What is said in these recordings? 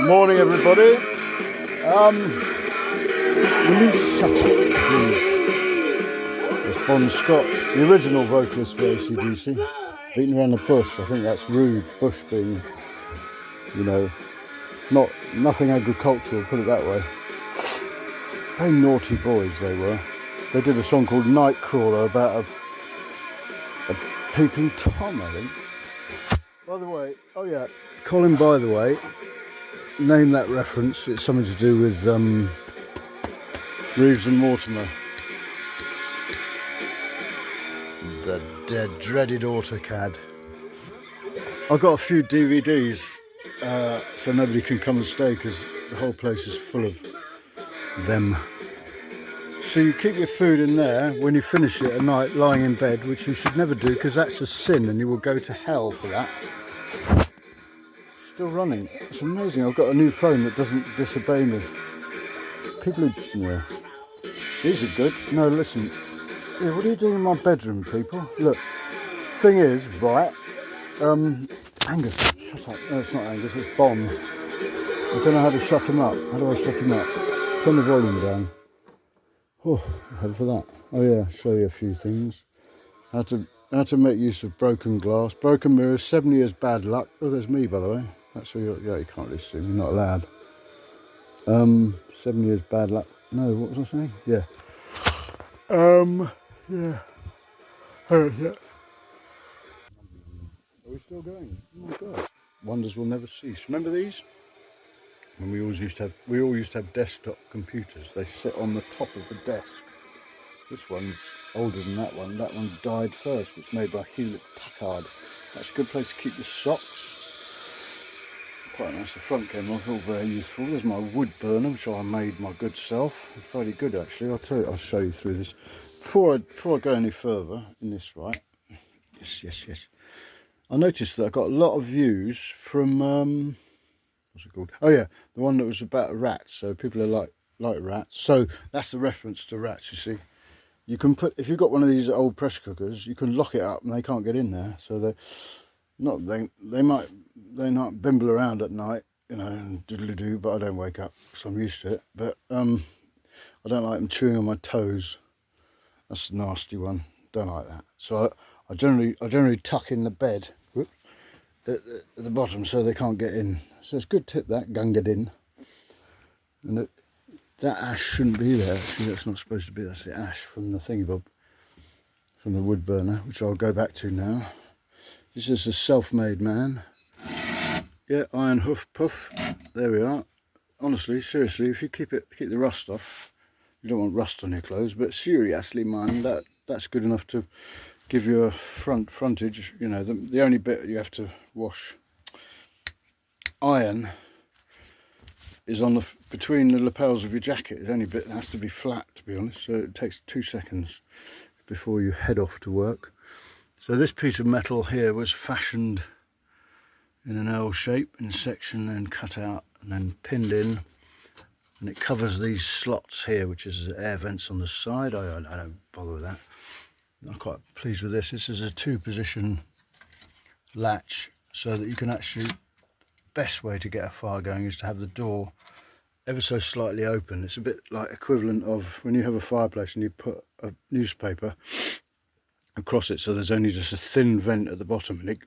Morning, everybody. Will you shut up, please? That's Bon Scott, the original vocalist for AC/DC, beating around the bush. I think that's rude. Bush being, you know, nothing agricultural. Put it that way. Very naughty boys they were. They did a song called Nightcrawler about a peeping Tom, I think. By the way, oh yeah, Colin. By the way. Name that reference. It's something to do with Reeves and Mortimer, the dreaded AutoCAD. I've got a few DVDs, so nobody can come and stay because the whole place is full of them. So you keep your food in there when you finish it at night, lying in bed, which you should never do because that's a sin and you will go to hell for that. Still running. It's amazing. I've got a new phone that doesn't disobey me. People who, yeah, these are good. No, listen. Yeah, what are you doing in my bedroom, people? Look. Thing is, right? Angus, shut up. No, it's not Angus. It's Bon. I don't know how to shut him up. How do I shut him up? Turn the volume down. Oh, head for that. Oh yeah, show you a few things. How to make use of broken glass, broken mirrors, 7 years bad luck. Oh, there's me, by the way. That's where yeah, you can't really see me, you're not allowed. 7 years bad luck. No, what was I saying? Yeah. Yeah. Oh, yeah. Are we still going? Oh my God. Wonders will never cease. Remember these? When we all used to have desktop computers. They sit on the top of the desk. This one's older than that one. That one died first. It's made by Hewlett Packard. That's a good place to keep your socks. Quite nice. The front camera, all very useful. There's my wood burner, which I made my good self. It's very good actually. I'll show you through this. Before I go any further in this, right? Yes. I noticed that I got a lot of views from what's it called? Oh yeah, the one that was about rats. So people are like rats. So that's the reference to rats. You see. You can put, if you've got one of these old pressure cookers, you can lock it up and they can't get in there. So they might bimble around at night, you know, and doodly-doo, but I don't wake up because I'm used to it. But I don't like them chewing on my toes. That's a nasty one. Don't like that. So I generally tuck in the bed at the bottom so they can't get in. So it's a good tip, that gunga din. And that ash shouldn't be there, actually. That's not supposed to be. That's the ash from the thingy-bob, from the wood burner, which I'll go back to now. This is a self-made man. Yeah, iron hoof puff. There we are. Honestly, seriously, if you keep the rust off, you don't want rust on your clothes, but seriously, man, that's good enough to give you a frontage. You know, the only bit you have to iron is on between the lapels of your jacket. It's the only bit that has to be flat, to be honest. So it takes 2 seconds before you head off to work. So this piece of metal here was fashioned in an L shape in section, then cut out and then pinned in, and it covers these slots here, which is air vents on the side. I don't bother with that. I'm quite pleased with this. This is a 2-position latch, so that you can actually, best way to get a fire going is to have the door ever so slightly open. It's a bit like equivalent of when you have a fireplace and you put a newspaper across it, so there's only just a thin vent at the bottom and it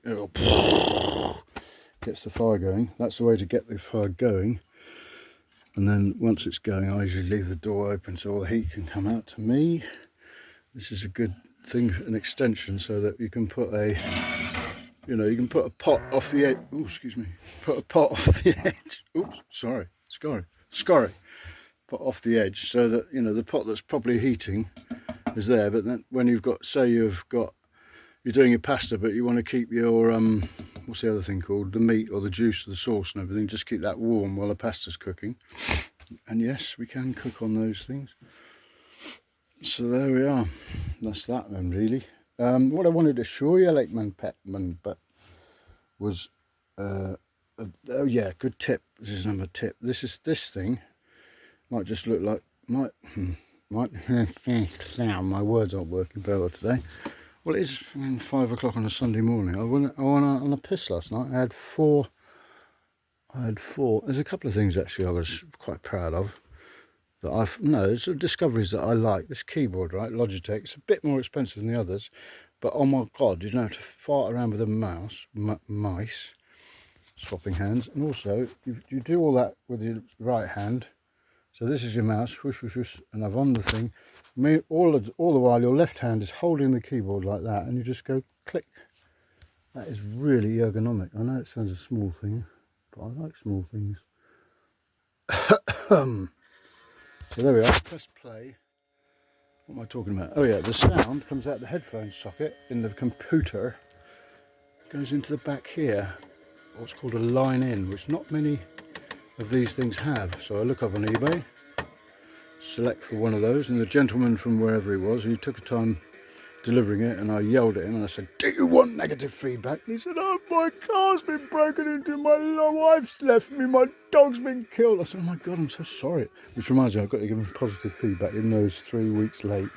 gets the fire going. That's the way to get the fire going. And then once it's going, I usually leave the door open so all the heat can come out to me. This is a good thing, an extension, so that you can put you can put a pot off the edge. Oh, excuse me. Put a pot off the edge. Oops, sorry. Scorry. Put off the edge so that, you know, the pot that's probably heating is there. But then when you've got, say you're doing your pasta, but you want to keep your, what's the other thing called? The meat or the juice or the sauce and everything. Just keep that warm while the pasta's cooking. And yes, we can cook on those things. So there we are. That's that then, really. What I wanted to show you, like but was oh yeah, good tip. This is another tip. This thing might just look like my words aren't working very well today. Well, it is 5 o'clock on a Sunday morning. I went on a piss last night. I I had 4. There's a couple of things actually I was quite proud of. That it's discoveries that I like. This keyboard, right, Logitech, it's a bit more expensive than the others, but oh my god, you don't have to fart around with a mice, swapping hands, and also you do all that with your right hand. So this is your mouse, whoosh, whoosh, whoosh, and I've on the thing. All the while your left hand is holding the keyboard like that, and you just go click. That is really ergonomic. I know it sounds a small thing, but I like small things. So there we are, press play. What am I talking about? Oh yeah, the sound comes out the headphone socket in the computer, goes into the back here, what's called a line in, which not many of these things have. So I look up on eBay, select for one of those, and the gentleman from wherever he was, he took a time delivering it, and I yelled at him and I said, do you want negative feedback? And he said, oh, my car's been broken into, my wife's left me, my dog's been killed. I said, oh my god, I'm so sorry. Which reminds me, I've got to give him positive feedback even though it's 3 weeks late.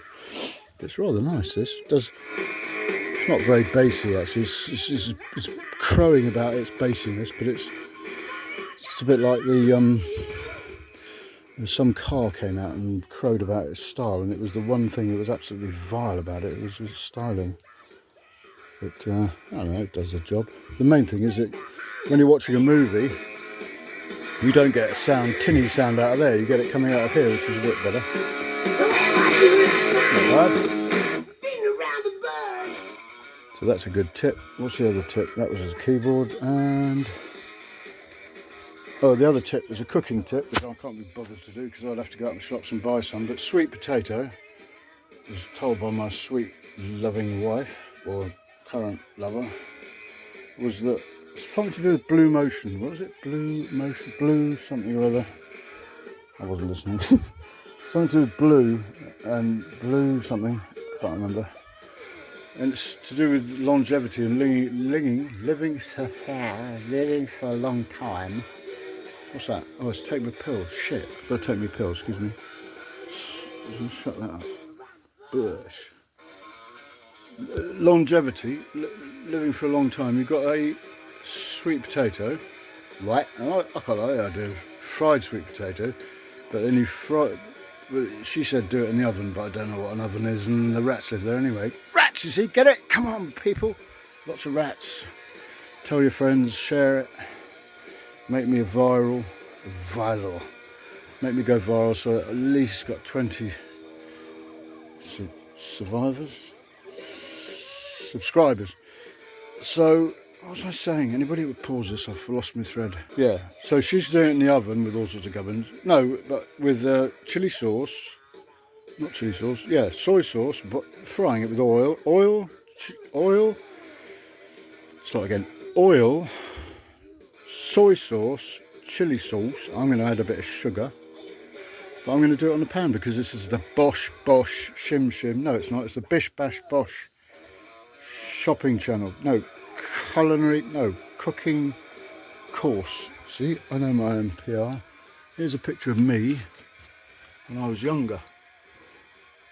But it's rather nice, this. It's not very bassy actually, it's crowing about its bassiness, but it's a bit like some car came out and crowed about its style, and it was the one thing that was absolutely vile about it. It was styling. But I don't know, it does the job. The main thing is that when you're watching a movie, you don't get a tinny sound out of there. You get it coming out of here, which is a bit better. Not bad. So that's a good tip. What's the other tip? That was his keyboard, and oh, the other tip was a cooking tip, which I can't be bothered to do because I'd have to go out in the shops and buy some. But sweet potato, was told by my sweet loving wife, or current lover, was that it's something to do with blue motion. What was it? Blue something or other. I wasn't listening. Something to do with blue and blue something. Can't remember. And it's to do with longevity and living for a long time. What's that? Oh, it's take my pills. Shit, I've got to take my pills, excuse me. Shut that up. Bush. Longevity, living for a long time. You've got a sweet potato, right? I quite like the idea of fried sweet potato, but then you fry. She said do it in the oven, but I don't know what an oven is, and the rats live there anyway. Rats, you see, get it? Come on, people. Lots of rats. Tell your friends, share it. Make me viral. Make me go viral so at least got 20 subscribers. So, what was I saying? Anybody would pause this? I've lost my thread. Yeah, so she's doing it in the oven with all sorts of gubbins. No, but with chili sauce. Not chili sauce, yeah, soy sauce, but frying it with oil. Start again. Oil, soy sauce, chili sauce. I'm going to add a bit of sugar, but I'm going to do it on the pan because this is the Bosh Shim. No, it's not. It's the Bish Bash Bosh shopping channel. No, cooking course. See, I know my own PR. Here's a picture of me when I was younger.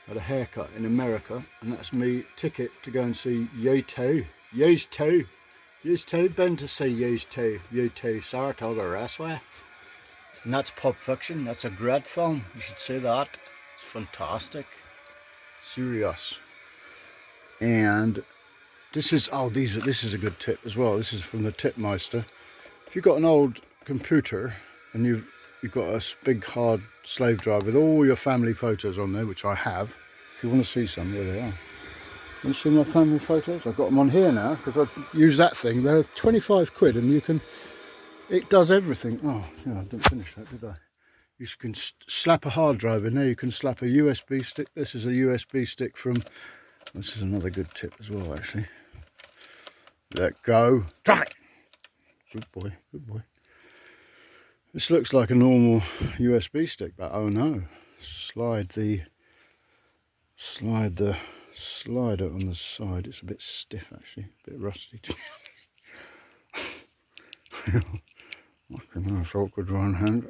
I had a haircut in America, and that's me ticket to go and see U2. Been to see U2 Saratoga Raceway. And that's Pulp Fiction. That's a great film. You should see that. It's fantastic. Serious. And this is this is a good tip as well. This is from the Tipmeister. If you've got an old computer and you've got a big hard slave drive with all your family photos on there, which I have. If you want to see some, there they are. Want to see my family photos? I've got them on here now because I use that thing. They're 25 quid and it does everything. Oh, yeah, I didn't finish that, did I? You can slap a hard drive in there. You can slap a USB stick. This is a USB stick from, this is another good tip as well, actually. Let go. Try it. Good boy, good boy. This looks like a normal USB stick, but oh no. Slide the slider on the side. It's a bit stiff actually, a bit rusty to be honest. Fucking nice awkward one hand.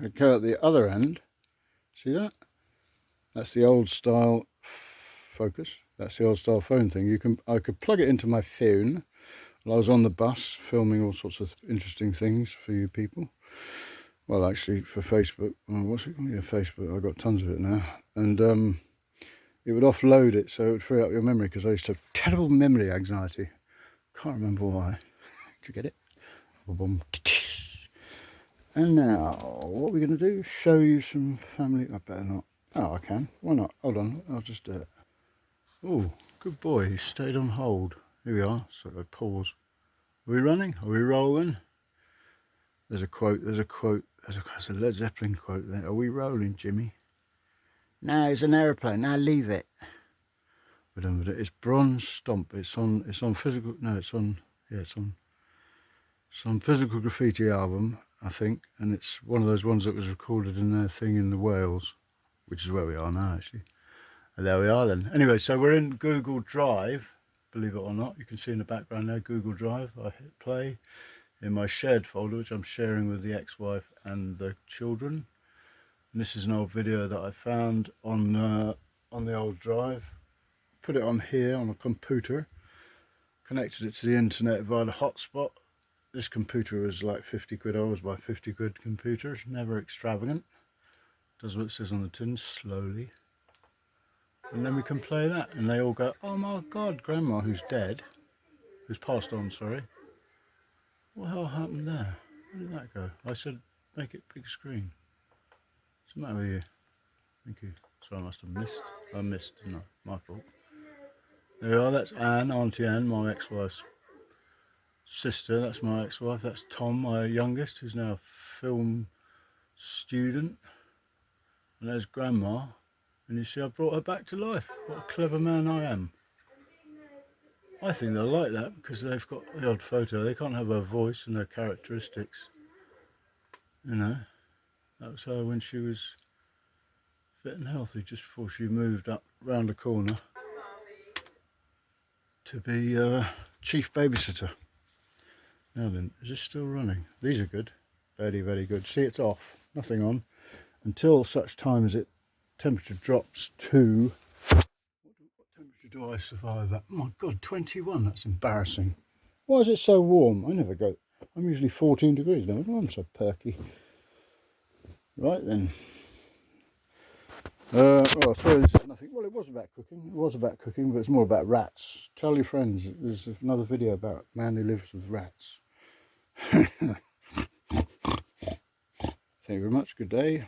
It go at the other end. See that? That's the old style focus. That's the old style phone thing. I could plug it into my phone, Well, I was on the bus filming all sorts of interesting things for you people. Well, actually, for Facebook. What's it? Yeah, Facebook. I've got tons of it now. And it would offload it, so it would free up your memory, because I used to have terrible memory anxiety. Can't remember why. Did you get it? Boom. And now, what we're going to do is show you some family. I better not. Oh, I can. Why not? Hold on. I'll just do it. Oh, good boy. He stayed on hold. Here we are. So I pause. Are we running? Are we rolling? There's a quote. There's a Led Zeppelin quote there. Are we rolling, Jimmy? No, it's an aeroplane. Now leave it. We're done with it. It's Bronze Stomp. It's on physical. No, it's on. Yeah, it's on some physical graffiti album, I think, and it's one of those ones that was recorded in their thing in the Wales, which is where we are now, actually. And there we are then. Anyway, so we're in Google Drive, believe it or not. You can see in the background there, Google Drive. I hit play in my shared folder, which I'm sharing with the ex-wife and the children. And this is an old video that I found on the old drive. Put it on here on a computer, connected it to the internet via the hotspot. This computer was like 50 quid. I always buy 50 quid computers, never extravagant. Does what it says on the tin, slowly. And then we can play that, and they all go, oh my God, Grandma, who's dead, who's passed on, sorry. What the hell happened there? Where did that go? I said, make it big screen. What's the matter with you? Thank you. Sorry, I must have missed. I missed, no, my fault. There we are, that's Anne, Auntie Anne, my ex-wife's sister. That's my ex-wife. That's Tom, my youngest, who's now a film student. And there's Grandma. And you see, I brought her back to life. What a clever man I am. I think they'll like that, because they've got the odd photo. They can't have her voice and her characteristics. You know, that was her when she was fit and healthy, just before she moved up round the corner to be chief babysitter. Now then, is this still running? These are good. Very, very good. See, it's off. Nothing on. Until such time as temperature drops to... What temperature do I survive at? Oh my God, 21. That's embarrassing. Why is it so warm? I never go... I'm usually 14 degrees now. I'm so perky. Right then. Well, sorry, this is nothing. Well, it was about cooking. It was about cooking, but it's more about rats. Tell your friends. There's another video about a man who lives with rats. Thank you very much. Good day.